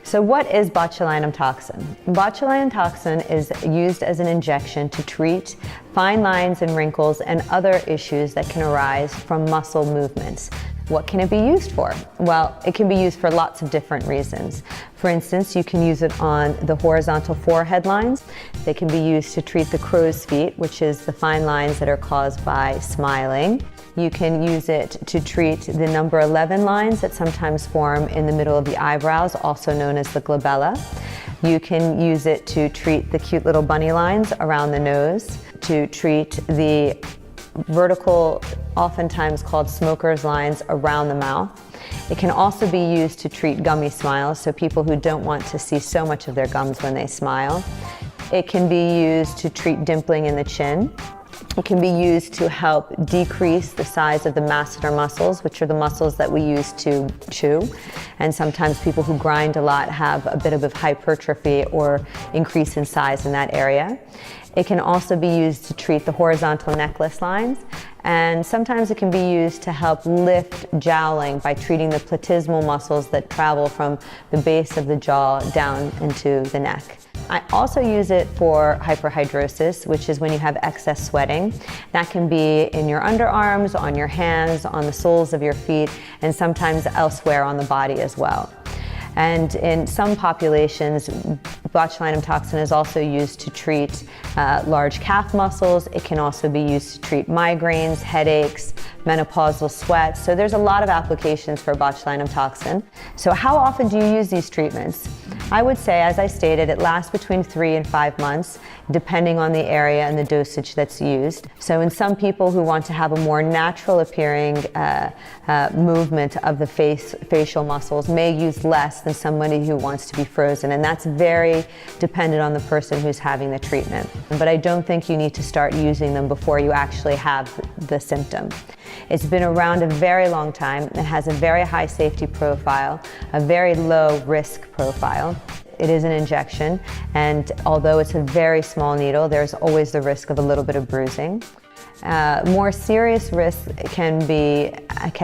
So what is botulinum toxin? Botulinum toxin is used as an injection to treat fine lines and wrinkles and other issues that can arise from muscle movements. What can it be used for? Well, it can be used for lots of different reasons. For instance, you can use it on the horizontal forehead lines. They can be used to treat the crow's feet, which is the fine lines that are caused by smiling. You can use it to treat the number 11 lines that sometimes form in the middle of the eyebrows, also known as the glabella. You can use it to treat the cute little bunny lines around the nose, to treat the vertical, oftentimes called smoker's lines around the mouth. It can also be used to treat gummy smiles, so people who don't want to see so much of their gums when they smile. It can be used to treat dimpling in the chin. It can be used to help decrease the size of the masseter muscles, which are the muscles that we use to chew. And sometimes people who grind a lot have a bit of hypertrophy or increase in size in that area. It can also be used to treat the horizontal necklace lines. And sometimes it can be used to help lift jowling by treating the platysmal muscles that travel from the base of the jaw down into the neck. I also use it for hyperhidrosis, which is when you have excess sweating. That can be in your underarms, on your hands, on the soles of your feet, and sometimes elsewhere on the body as well. And in some populations, botulinum toxin is also used to treat large calf muscles. It can also be used to treat migraines, headaches, menopausal sweat. So there's a lot of applications for botulinum toxin. So how often do you use these treatments? I would say, as I stated, it lasts between 3 and 5 months, depending on the area and the dosage that's used. So in some people who want to have a more natural appearing movement of the facial muscles may use less than somebody who wants to be frozen, and that's very dependent on the person who's having the treatment. But I don't think you need to start using them before you actually have the symptom. It's been around a very long time. It has a very high safety profile, a very low risk profile. It is an injection, and although it's a very small needle, there's always the risk of a little bit of bruising. More serious risks can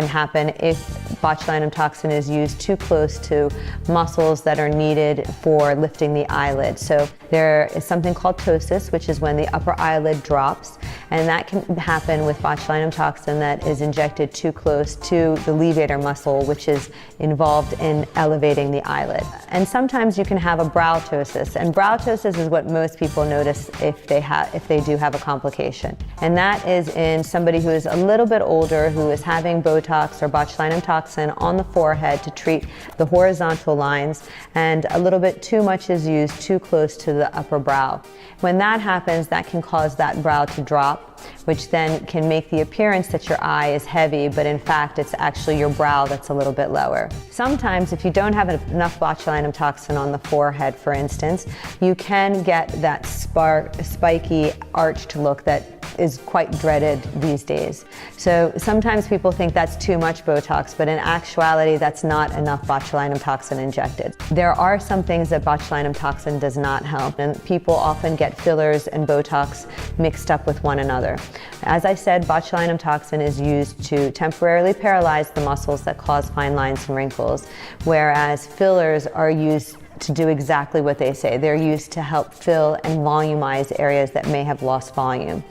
happen if botulinum toxin is used too close to muscles that are needed for lifting the eyelid. So there is something called ptosis, which is when the upper eyelid drops, and that can happen with botulinum toxin that is injected too close to the levator muscle, which is involved in elevating the eyelid. And sometimes you can have a brow ptosis, and brow ptosis is what most people notice if they do have a complication. And that is in somebody who is a little bit older, who is having Botox or botulinum toxin on the forehead to treat the horizontal lines, and a little bit too much is used too close to the upper brow. When that happens, that can cause that brow to drop, which then can make the appearance that your eye is heavy, but in fact it's actually your brow that's a little bit lower. Sometimes if you don't have enough botulinum toxin on the forehead, for instance, you can get that spiky arched look that is quite dreaded these days. So sometimes people think that's too much Botox, but in actuality that's not enough botulinum toxin injected. There are some things that botulinum toxin does not help, and people often get fillers and Botox mixed up with one another. As I said, botulinum toxin is used to temporarily paralyze the muscles that cause fine lines and wrinkles, whereas fillers are used to do exactly what they say. They're used to help fill and volumize areas that may have lost volume.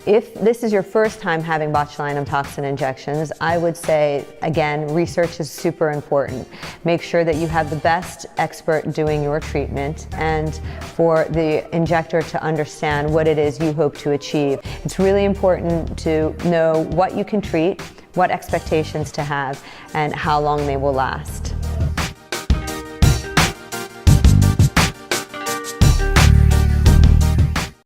If this is your first time having botulinum toxin injections, I would say, again, research is super important. Make sure that you have the best expert doing your treatment, and for the injector to understand what it is you hope to achieve. It's really important to know what you can treat, what expectations to have, and how long they will last.